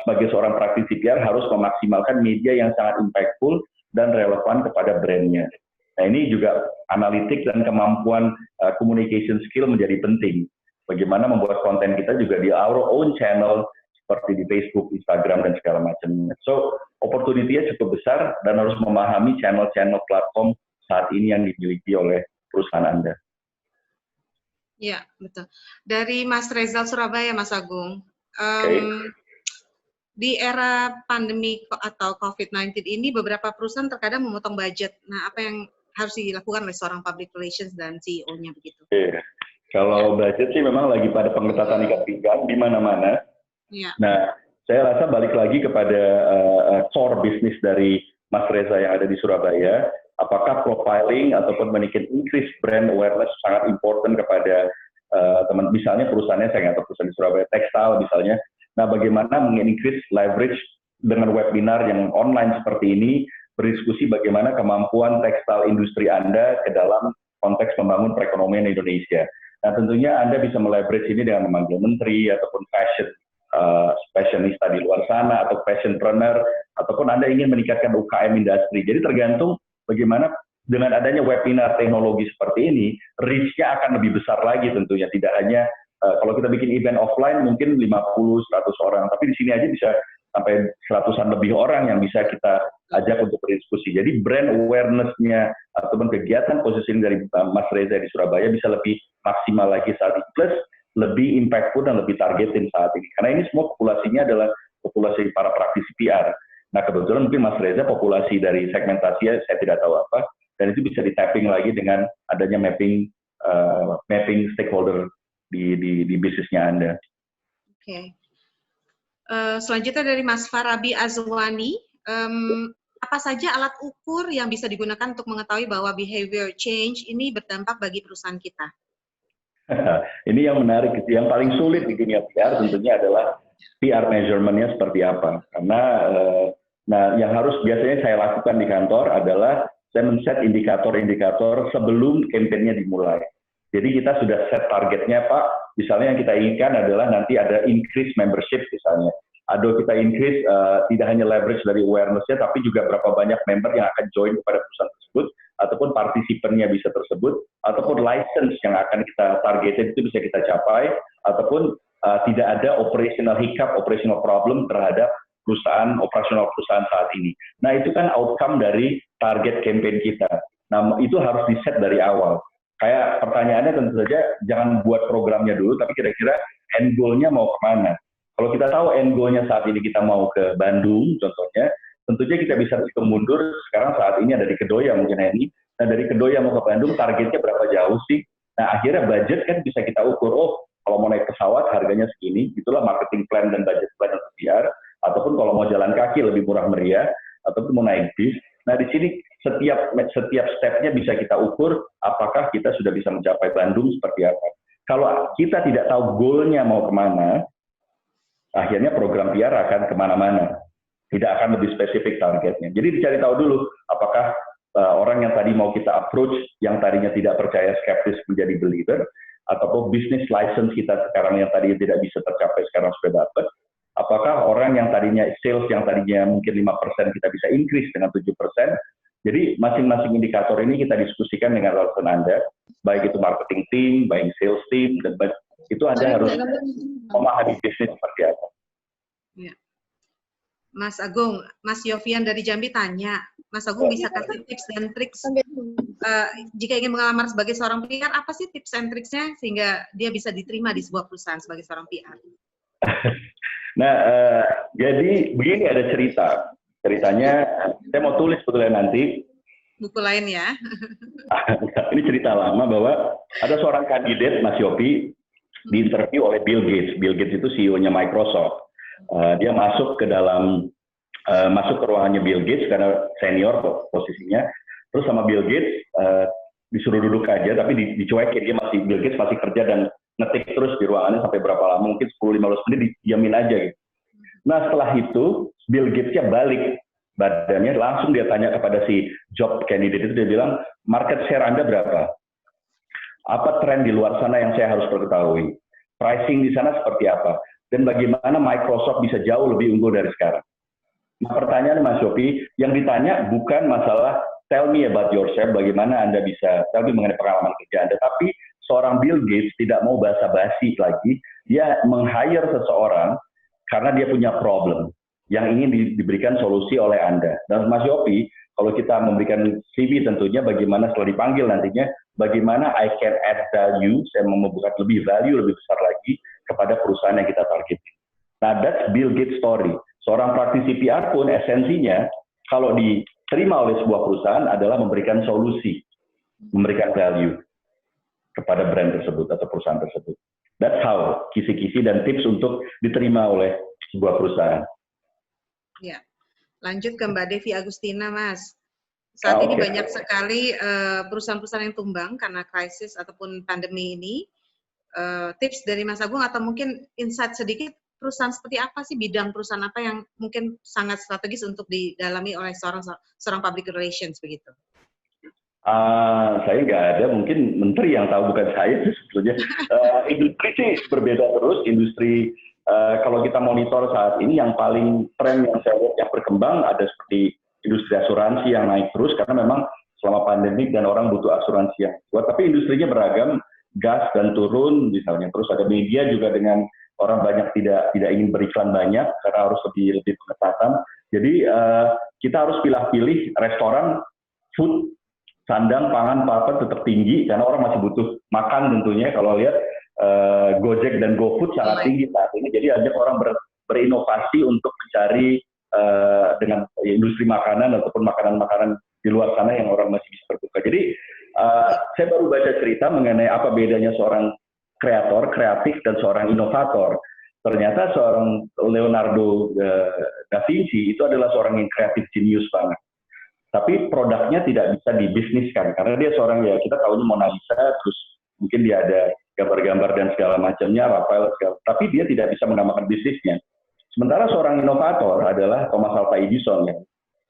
sebagai seorang praktisi PR harus memaksimalkan media yang sangat impactful dan relevan kepada brandnya. Nah, ini juga analitik dan kemampuan communication skill menjadi penting. Bagaimana membuat konten kita juga di our own channel, seperti di Facebook, Instagram, dan segala macamnya. So, opportunity-nya cukup besar dan harus memahami channel-channel platform saat ini yang dimiliki oleh perusahaan Anda. Ya, betul. Dari Mas Rezal Surabaya, Mas Agung. Di era pandemi atau COVID-19 ini, beberapa perusahaan terkadang memotong budget. Nah, apa yang harus dilakukan oleh seorang public relations dan CEO-nya begitu? Kalau budget sih memang lagi pada pengetatan ikat pinggang di mana-mana. Nah, saya rasa balik lagi kepada core bisnis dari Mas Reza yang ada di Surabaya, apakah profiling ataupun meningkatkan increase brand awareness sangat important kepada teman, misalnya perusahaannya, saya nggak tahu perusahaan di Surabaya, tekstil misalnya. Nah, bagaimana meng-increase leverage dengan webinar yang online seperti ini, berdiskusi bagaimana kemampuan tekstil industri Anda ke dalam konteks membangun perekonomian Indonesia. Nah, tentunya Anda bisa meleverage ini dengan memanggil menteri ataupun fashionista di luar sana atau fashionpreneur, ataupun Anda ingin meningkatkan UKM industri. Jadi tergantung bagaimana dengan adanya webinar teknologi seperti ini, reach-nya akan lebih besar lagi tentunya. Tidak hanya kalau kita bikin event offline mungkin 50-100 orang, tapi di sini aja bisa sampai 100-an lebih orang yang bisa kita ajak untuk berdiskusi. Jadi brand awareness-nya ataupun kegiatan positioning dari Mas Reza di Surabaya bisa lebih maksimal lagi saat ini, plus lebih impactful dan lebih targetin saat ini. Karena ini semua populasinya adalah populasi para praktisi PR. Nah, kebetulan mungkin Mas Reza populasi dari segmentasinya saya tidak tahu apa, dan itu bisa di-tapping lagi dengan adanya mapping stakeholder di bisnisnya Anda. Oke. Selanjutnya dari Mas Farabi Azwani, apa saja alat ukur yang bisa digunakan untuk mengetahui bahwa behavior change ini berdampak bagi perusahaan kita? Ini yang menarik, yang paling sulit di dunia PR tentunya adalah PR measurement-nya seperti apa. Karena nah, yang harus biasanya saya lakukan di kantor adalah saya men-set indikator-indikator sebelum kampanye dimulai. Jadi kita sudah set targetnya, Pak. Misalnya yang kita inginkan adalah nanti ada increase membership misalnya. Ada kita increase tidak hanya leverage dari awareness-nya, tapi juga berapa banyak member yang akan join kepada perusahaan tersebut, ataupun partisipannya bisa tersebut, ataupun license yang akan kita targetin itu bisa kita capai, ataupun tidak ada operational hiccup, operational problem terhadap operasional perusahaan saat ini. Nah, itu kan outcome dari target campaign kita. Nah, itu harus di-set dari awal. Kayak pertanyaannya tentu saja jangan buat programnya dulu, tapi kira-kira end goal-nya mau kemana. Kalau kita tahu end goal-nya saat ini kita mau ke Bandung contohnya, tentunya kita bisa mundur, sekarang saat ini ada di Kedoya mungkin ini, nah dari Kedoya mau ke Bandung targetnya berapa jauh sih? Nah akhirnya budget kan bisa kita ukur, oh kalau mau naik pesawat harganya segini, itulah marketing plan dan budget plan untuk PR, ataupun kalau mau jalan kaki lebih murah meriah, ataupun mau naik bis. Nah di sini setiap step-nya bisa kita ukur apakah kita sudah bisa mencapai Bandung seperti apa. Kalau kita tidak tahu goal-nya mau kemana, akhirnya program PR akan kemana-mana. Tidak akan lebih spesifik targetnya. Jadi dicari tahu dulu apakah orang yang tadi mau kita approach, yang tadinya tidak percaya, skeptis menjadi believer, ataupun business license kita sekarang yang tadi tidak bisa tercapai sekarang sudah dapat. Apakah orang yang tadinya sales yang tadinya mungkin 5% kita bisa increase dengan 7%. Jadi masing-masing indikator ini kita diskusikan dengan rekan Anda, baik itu marketing team, baik sales team, dan itu Anda harus memahami bisnis seperti apa. Ya. Mas Agung, Mas Yofian dari Jambi tanya, Mas Agung bisa kasih tips dan trik jika ingin mengelamar sebagai seorang PR, apa sih tips and triksnya sehingga dia bisa diterima di sebuah perusahaan sebagai seorang PR? Nah, jadi begini ada cerita. Ceritanya, saya mau tulis sebetulnya nanti. buku lain ya. Ini cerita lama bahwa ada seorang kandidat, Mas Yopi, diinterview oleh Bill Gates. Bill Gates itu CEO-nya Microsoft. Dia masuk ke ruangannya Bill Gates karena senior posisinya. Terus sama Bill Gates disuruh duduk aja, tapi dicuekin. Bill Gates masih kerja dan ngetik terus di ruangannya sampai berapa lama, mungkin 10-15 menit diamin aja gitu. Nah setelah itu Bill Gates-nya balik badannya, langsung dia tanya kepada si job candidate itu, dia bilang, market share Anda berapa? Apa tren di luar sana yang saya harus ketahui? Pricing di sana seperti apa? Dan bagaimana Microsoft bisa jauh lebih unggul dari sekarang? Nah, pertanyaan Mas Yopi, yang ditanya bukan masalah tell me about yourself, bagaimana Anda bisa, tell me mengenai pengalaman kerja Anda, tapi seorang Bill Gates tidak mau basa-basi lagi, dia meng-hire seseorang karena dia punya problem yang ingin diberikan solusi oleh Anda. Dan Mas Yopi, kalau kita memberikan CV tentunya bagaimana setelah dipanggil nantinya, bagaimana I can add value, saya mau membuat lebih value, lebih besar lagi kepada perusahaan yang kita target. Nah, that's Bill Gates story. Seorang praktisi PR pun esensinya, kalau diterima oleh sebuah perusahaan adalah memberikan solusi, memberikan value kepada brand tersebut atau perusahaan tersebut. That's how, kisi-kisi dan tips untuk diterima oleh sebuah perusahaan. Ya, lanjut ke Mbak Devi Agustina, Mas. Saat ini banyak sekali perusahaan-perusahaan yang tumbang karena krisis ataupun pandemi ini. Tips dari Mas Agung atau mungkin insight sedikit, perusahaan seperti apa sih, bidang perusahaan apa yang mungkin sangat strategis untuk didalami oleh seorang public relations begitu? Saya nggak ada, mungkin menteri yang tahu, bukan saya sebetulnya. Industri sih berbeda terus, industri kalau kita monitor saat ini yang paling tren yang saya lihat yang berkembang ada seperti industri asuransi yang naik terus karena memang selama pandemi dan orang butuh asuransi yang kuat, tapi industrinya beragam, gas dan turun misalnya. Terus ada media juga dengan orang banyak tidak ingin beriklan banyak karena harus lebih pengetatan. Jadi kita harus pilih-pilih restoran, food, sandang, pangan, papan tetap tinggi karena orang masih butuh makan tentunya. Kalau lihat Gojek dan GoFood sangat tinggi saat ini. Jadi banyak orang berinovasi untuk mencari dengan industri makanan ataupun makanan-makanan di luar sana yang orang masih bisa berbuka. Jadi saya baru baca cerita mengenai apa bedanya seorang kreator, kreatif, dan seorang inovator. Ternyata seorang Leonardo da Vinci itu adalah seorang yang kreatif jenius banget. Tapi produknya tidak bisa dibisniskan karena dia seorang, ya kita tahunya Mona Lisa, terus mungkin dia ada gambar-gambar dan segala macamnya, Rafael, tapi dia tidak bisa menambahkan bisnisnya. Sementara seorang inovator adalah Thomas Alva Edison yang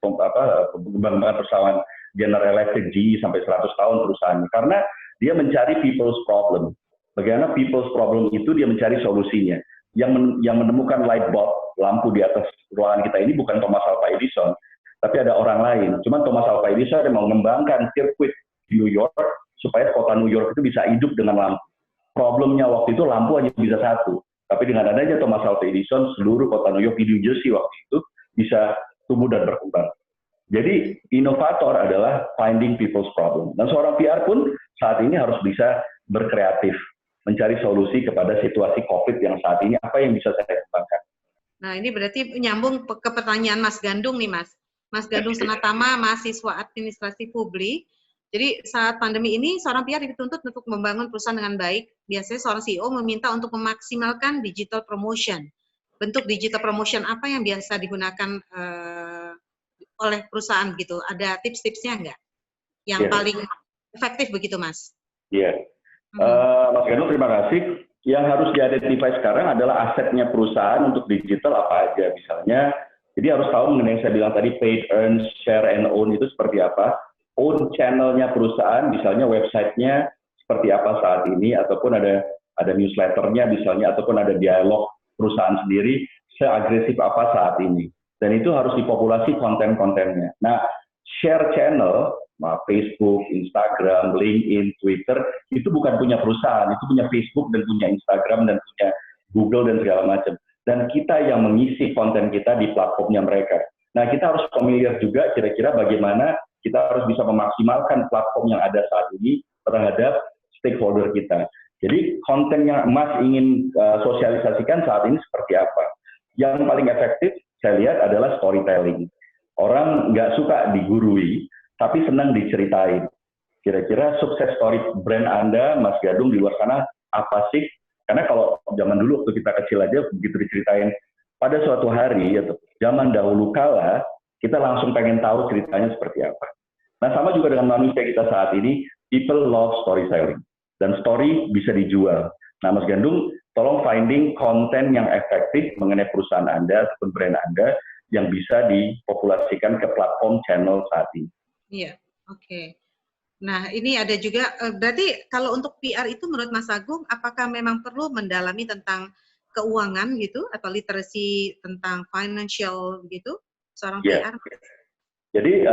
pengembangan pesawat General Electric, GE sampai 100 tahun perusahaannya karena dia mencari people's problem. Bagaimana people's problem itu dia mencari solusinya. Yang menemukan light bulb, lampu di atas ruangan kita ini bukan Thomas Alva Edison, tapi ada orang lain. Cuman Thomas Alva Edison yang mengembangkan sirkuit di New York supaya kota New York itu bisa hidup dengan lampu. Problemnya waktu itu lampu hanya bisa satu. Tapi dengan adanya Thomas Alva Edison, seluruh kota New York di New Jersey waktu itu bisa tumbuh dan berkembang. Jadi inovator adalah finding people's problem. Dan seorang PR pun saat ini harus bisa berkreatif, mencari solusi kepada situasi COVID yang saat ini, apa yang bisa saya kembangkan. Nah, ini berarti nyambung ke pertanyaan Mas Gandung nih, Mas. Mas Gandung Senatama, mahasiswa administrasi publik. Jadi saat pandemi ini, seorang PR dituntut untuk membangun perusahaan dengan baik. Biasanya seorang CEO meminta untuk memaksimalkan digital promotion. Bentuk digital promotion apa yang biasa digunakan oleh perusahaan gitu? Ada tips-tipsnya nggak? Yang paling efektif begitu, Mas? Iya. Mas Gandung, terima kasih. Yang harus diidentifikasi sekarang adalah asetnya perusahaan untuk digital apa aja. Misalnya, jadi harus tahu mengenai yang saya bilang tadi, paid, earn, share, and own itu seperti apa. Own channelnya perusahaan, misalnya websitenya seperti apa saat ini, ataupun ada newsletternya misalnya, ataupun ada dialog perusahaan sendiri, seagresif apa saat ini. Dan itu harus dipopulasi konten-kontennya. Nah, share channel, Facebook, Instagram, LinkedIn, Twitter, itu bukan punya perusahaan, itu punya Facebook dan punya Instagram dan punya Google dan segala macam. Dan kita yang mengisi konten kita di platformnya mereka. Nah, kita harus familiar juga kira-kira bagaimana kita harus bisa memaksimalkan platform yang ada saat ini terhadap stakeholder kita. Jadi konten yang Mas ingin sosialisasikan saat ini seperti apa? Yang paling efektif saya lihat adalah storytelling. Orang nggak suka digurui, tapi senang diceritain. Kira-kira sukses story brand Anda, Mas Gadung, di luar sana apa sih? Karena kalau zaman dulu waktu kita kecil aja begitu diceritain, pada suatu hari atau zaman dahulu kala kita langsung pengen tahu ceritanya seperti apa. Nah, sama juga dengan manusia kita saat ini, people love storytelling dan story bisa dijual. Nah, Mas Gandung, tolong finding konten yang efektif mengenai perusahaan Anda ataupun brand Anda yang bisa dipopulasikan ke platform channel saat ini. Iya, oke. Nah, ini ada juga, berarti kalau untuk PR itu menurut Mas Agung, apakah memang perlu mendalami tentang keuangan gitu, atau literasi tentang financial gitu, seorang PR? Jadi,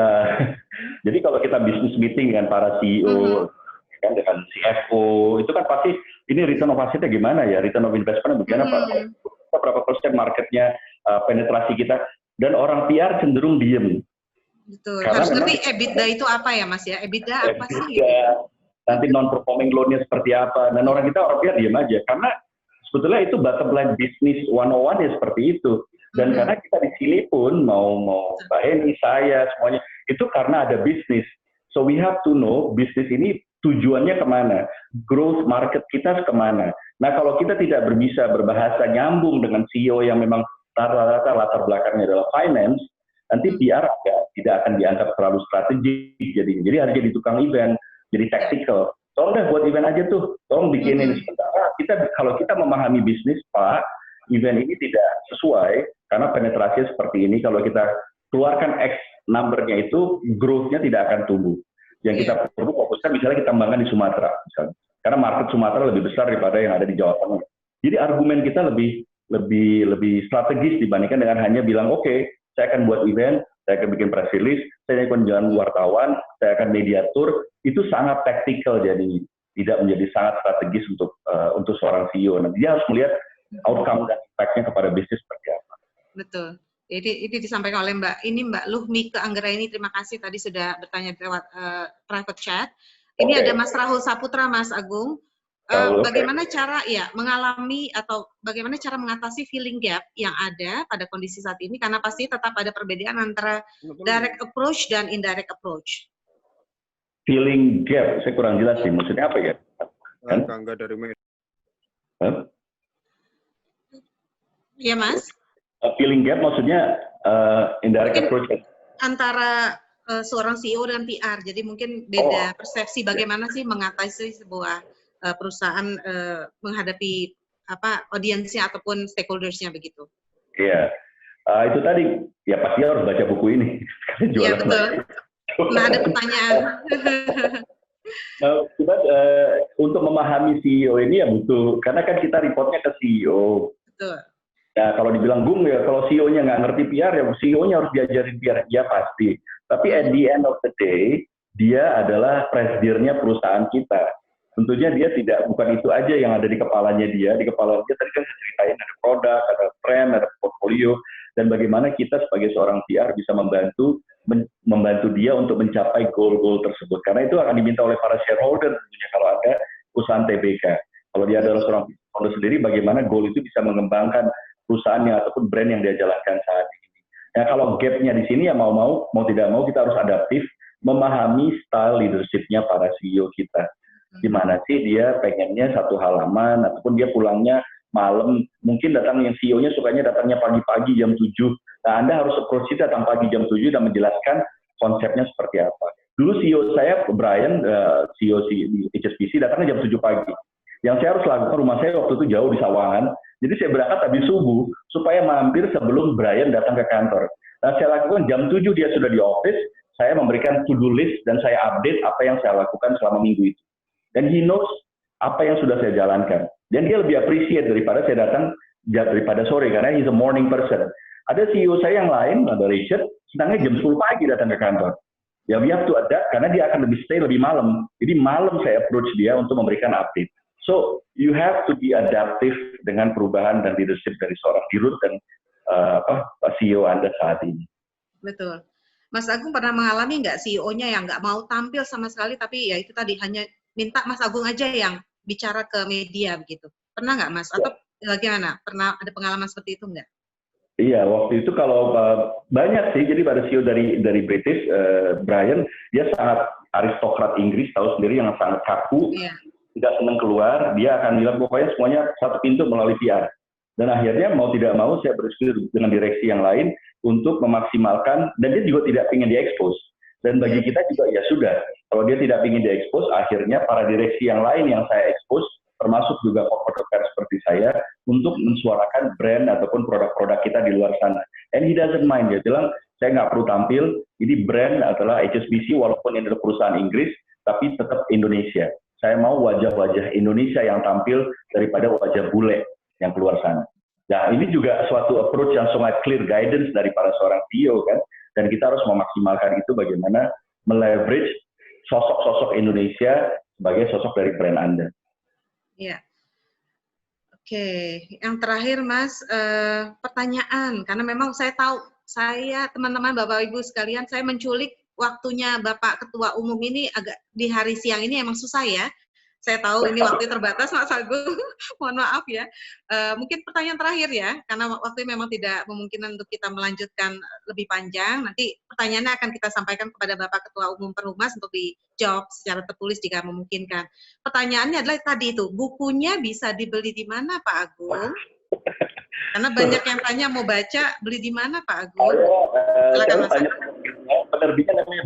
jadi kalau kita bisnis meeting dengan para CEO, kan dengan CFO, itu kan pasti ini return of asset-nya gimana ya, return of investment bagaimana, berapa persen marketnya, penetrasi kita, dan orang PR cenderung diem. Betul. Karena Harus ngerti EBITDA itu apa ya, Mas ya? EBITDA apa sih? Gitu? Nanti non-performing loan-nya seperti apa. Dan orang PR diam aja. Karena sebetulnya itu bottom line bisnis 101 ya seperti itu. Dan karena kita di sini pun mau Mbak Heni, saya, semuanya, itu karena ada bisnis. So we have to know bisnis ini tujuannya kemana. Growth market kita kemana. Nah, kalau kita tidak bisa berbahasa nyambung dengan CEO yang memang rata-rata latar belakangnya adalah finance, nanti PR tidak akan dianggap terlalu strategik, jadi harus jadi tukang event, jadi tactical. Tolong deh buat event aja tuh, tolong bikinin sementara. Kalau kita memahami bisnis, Pak, event ini tidak sesuai karena penetrasinya seperti ini. Kalau kita keluarkan X number-nya itu, growth-nya tidak akan tumbuh. Yang kita perlu fokuskan misalnya kita kembangkan di Sumatera, misalnya. Karena market Sumatera lebih besar daripada yang ada di Jawa Tengah. Jadi argumen kita lebih strategis dibandingkan dengan hanya bilang oke, saya akan buat event, saya akan bikin press release, saya akan jalan wartawan, saya akan mediatur, itu sangat taktikal, jadi tidak menjadi sangat strategis untuk seorang CEO. Nah, dia harus melihat outcome dan impact-nya kepada bisnis seperti apa. Betul. Jadi itu disampaikan oleh Mbak Luhmi ke Anggraini. Terima kasih tadi sudah bertanya lewat private chat. Ini ada Mas Rahul Saputra, Mas Agung. Bagaimana cara mengalami atau bagaimana cara mengatasi feeling gap yang ada pada kondisi saat ini, karena pasti tetap ada perbedaan antara direct approach dan indirect approach. Feeling gap, saya kurang jelas sih, maksudnya apa ya? Enggak dari media. Iya, Mas. Feeling gap maksudnya indirect approach antara seorang CEO dan PR, jadi mungkin beda persepsi bagaimana sih mengatasi sebuah perusahaan menghadapi audiensnya ataupun stakeholders-nya begitu. Iya, itu tadi ya pasti harus baca buku ini. Iya betul. Nah ada pertanyaan. Kita untuk memahami CEO ini ya butuh, karena kan kita reportnya ke CEO. Betul. Nah kalau dibilang Gung ya kalau CEO-nya nggak ngerti PR ya CEO-nya harus diajarin PR, ya pasti. Tapi at the end of the day dia adalah presidennya perusahaan kita. Tentunya dia bukan itu aja yang ada di kepalanya dia. Di kepala dia tadi kan saya ceritain ada produk, ada brand, ada portfolio, dan bagaimana kita sebagai seorang PR bisa membantu dia untuk mencapai goal-goal tersebut. Karena itu akan diminta oleh para shareholder tentunya kalau ada perusahaan TBK. Kalau dia adalah seorang founder sendiri, bagaimana goal itu bisa mengembangkan perusahaannya ataupun brand yang dia jalankan saat ini. Nah kalau gap-nya di sini ya mau tidak mau kita harus adaptif, memahami style leadership-nya para CEO kita. Gimana sih dia pengennya satu halaman ataupun dia pulangnya malam, mungkin datang yang CEO-nya sukanya datangnya pagi-pagi jam 7. Nah, Anda harus approach datang pagi jam 7 dan menjelaskan konsepnya seperti apa. Dulu CEO saya, Brian, CEO di HSBC, datangnya jam 7 pagi. Yang saya harus lakukan, rumah saya waktu itu jauh di Sawangan, jadi saya berangkat habis subuh supaya mampir sebelum Brian datang ke kantor. Nah, saya lakukan jam 7 dia sudah di office, saya memberikan to-do list dan saya update apa yang saya lakukan selama minggu itu. Dan he knows apa yang sudah saya jalankan. Dan dia lebih appreciate daripada saya datang daripada sore, karena he's a morning person. Ada CEO saya yang lain, ada Richard, senangnya jam 10 pagi datang ke kantor. Ya, we have to adapt, karena dia akan stay lebih malam. Jadi malam saya approach dia untuk memberikan update. So, you have to be adaptive dengan perubahan dan leadership dari seorang dirut dan CEO Anda saat ini. Betul. Mas Agung pernah mengalami nggak CEO-nya yang nggak mau tampil sama sekali, tapi ya itu tadi hanya minta Mas Agung aja yang bicara ke media begitu. Pernah nggak Mas? Atau bagaimana? Pernah ada pengalaman seperti itu nggak? Iya, waktu itu kalau banyak sih, jadi pada CEO dari British, Brian, dia sangat aristokrat Inggris, tahu sendiri yang sangat kaku, Iya. tidak senang keluar, dia akan bilang pokoknya semuanya satu pintu melalui PR. Dan akhirnya mau tidak mau saya berdiskusi dengan direksi yang lain untuk memaksimalkan, dan dia juga tidak ingin diekspos. Dan bagi kita juga ya sudah, kalau dia tidak ingin diekspos, akhirnya para direksi yang lain yang saya ekspos, termasuk juga corporate seperti saya, untuk mensuarakan brand ataupun produk-produk kita di luar sana. And he doesn't mind, dia bilang, saya nggak perlu tampil, ini brand adalah HSBC, walaupun ini adalah perusahaan Inggris, tapi tetap Indonesia. Saya mau wajah-wajah Indonesia yang tampil daripada wajah bule yang keluar sana. Nah, ini juga suatu approach yang sangat clear guidance dari para seorang CEO kan, dan kita harus memaksimalkan itu bagaimana meleverage sosok-sosok Indonesia sebagai sosok dari brand Anda. Iya. Oke, yang terakhir Mas, pertanyaan, karena memang saya tahu, teman-teman Bapak Ibu sekalian, saya menculik waktunya Bapak Ketua Umum ini agak di hari siang ini emang susah ya. Saya tahu ini waktunya terbatas, Mas Agung. Mohon maaf ya. Mungkin pertanyaan terakhir ya, karena waktunya memang tidak memungkinkan untuk kita melanjutkan lebih panjang. Nanti pertanyaannya akan kita sampaikan kepada Bapak Ketua Umum Perhumas untuk dijawab secara tertulis jika memungkinkan. Pertanyaannya adalah tadi itu, bukunya bisa dibeli di mana Pak Agung? Karena banyak yang tanya mau baca, beli di mana Pak Agung? Silakan Mas Agung. Penerbitnya namanya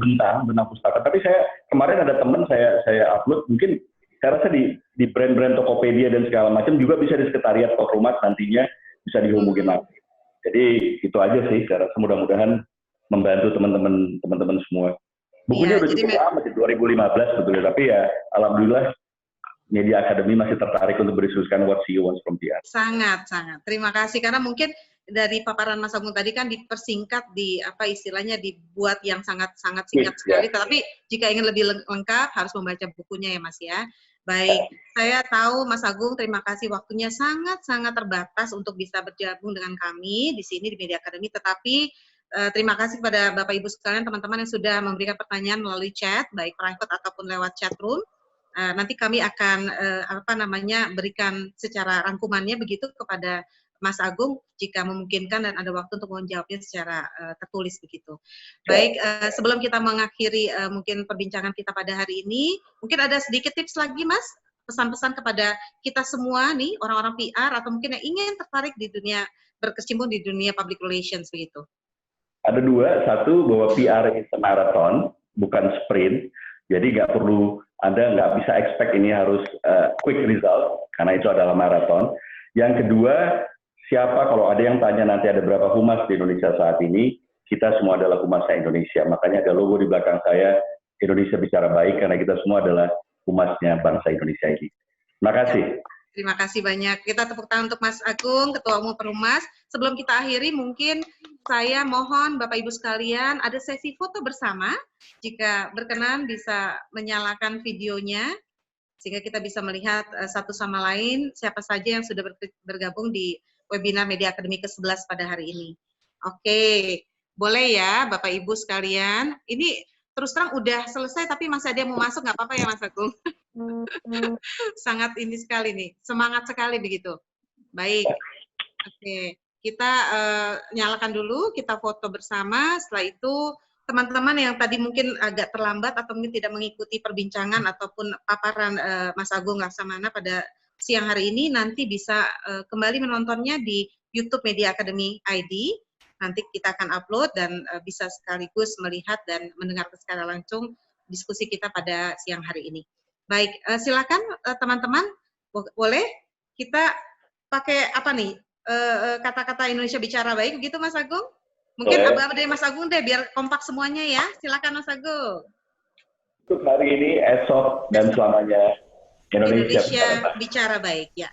Bentang Pustaka. Tapi saya kemarin ada teman saya upload, mungkin saya rasa di brand-brand Tokopedia dan segala macam juga bisa di sekretariat Perhumas nantinya bisa dihubungin lagi. Jadi itu aja sih, saya rasa mudah-mudahan membantu teman-teman semua. Bukunya udah cukup lama, di 2015 sebetulnya, tapi ya alhamdulillah Media Academy masih tertarik untuk berdiskusikan what CEO wants from PR. Sangat. Terima kasih, karena mungkin dari paparan Mas Agung tadi kan dipersingkat, istilahnya dibuat yang sangat singkat sekali, tapi jika ingin lebih lengkap harus membaca bukunya ya Mas ya. Baik, saya tahu Mas Agung, terima kasih waktunya sangat terbatas untuk bisa bergabung dengan kami di sini di Media Academy, tetapi terima kasih kepada Bapak Ibu sekalian, teman-teman yang sudah memberikan pertanyaan melalui chat, baik private ataupun lewat chat room. Nanti kami akan berikan secara rangkumannya begitu kepada Mas Agung jika memungkinkan dan ada waktu untuk menjawabnya secara tertulis begitu. Baik, sebelum kita mengakhiri mungkin perbincangan kita pada hari ini, mungkin ada sedikit tips lagi Mas, pesan-pesan kepada kita semua nih, orang-orang PR atau mungkin yang ingin tertarik di dunia, berkecimpung di dunia public relations begitu. Ada dua, satu bahwa PR itu marathon, bukan sprint, jadi Anda nggak bisa expect ini harus quick result, karena itu adalah marathon. Yang kedua, kalau ada yang tanya nanti ada berapa humas di Indonesia saat ini, kita semua adalah humasnya Indonesia. Makanya ada logo di belakang saya, Indonesia Bicara Baik, karena kita semua adalah humasnya bangsa Indonesia ini. Terima kasih. Terima kasih banyak. Kita tepuk tangan untuk Mas Agung, Ketua Umum Perhumas. Sebelum kita akhiri, mungkin saya mohon Bapak Ibu sekalian ada sesi foto bersama. Jika berkenan bisa menyalakan videonya, sehingga kita bisa melihat satu sama lain siapa saja yang sudah bergabung di webinar Media Academy ke-11 pada hari ini. Oke, boleh ya Bapak Ibu sekalian. Ini terus terang udah selesai tapi masih ada yang mau masuk, nggak apa-apa ya Mas Agung? Sangat ini sekali nih, semangat sekali begitu. Baik, oke. Kita nyalakan dulu, kita foto bersama. Setelah itu teman-teman yang tadi mungkin agak terlambat atau mungkin tidak mengikuti perbincangan ataupun paparan Mas Agung Laksamana pada siang hari ini, nanti bisa kembali menontonnya di YouTube Media Academy ID. Nanti kita akan upload dan bisa sekaligus melihat dan mendengar secara langsung diskusi kita pada siang hari ini. Baik, silakan teman-teman, boleh kita pakai apa nih, kata-kata Indonesia Bicara Baik, begitu Mas Agung? Mungkin abang dari Mas Agung deh, biar kompak semuanya ya. Silakan Mas Agung. Untuk hari ini, esok, dan selamanya Indonesia Bicara Baik, ya.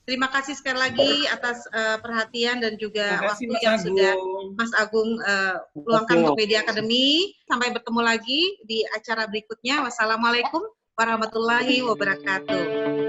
Terima kasih sekali lagi atas perhatian dan juga waktu yang sudah Mas Agung luangkan untuk Media Academy. Sampai bertemu lagi di acara berikutnya. Wassalamualaikum warahmatullahi wabarakatuh.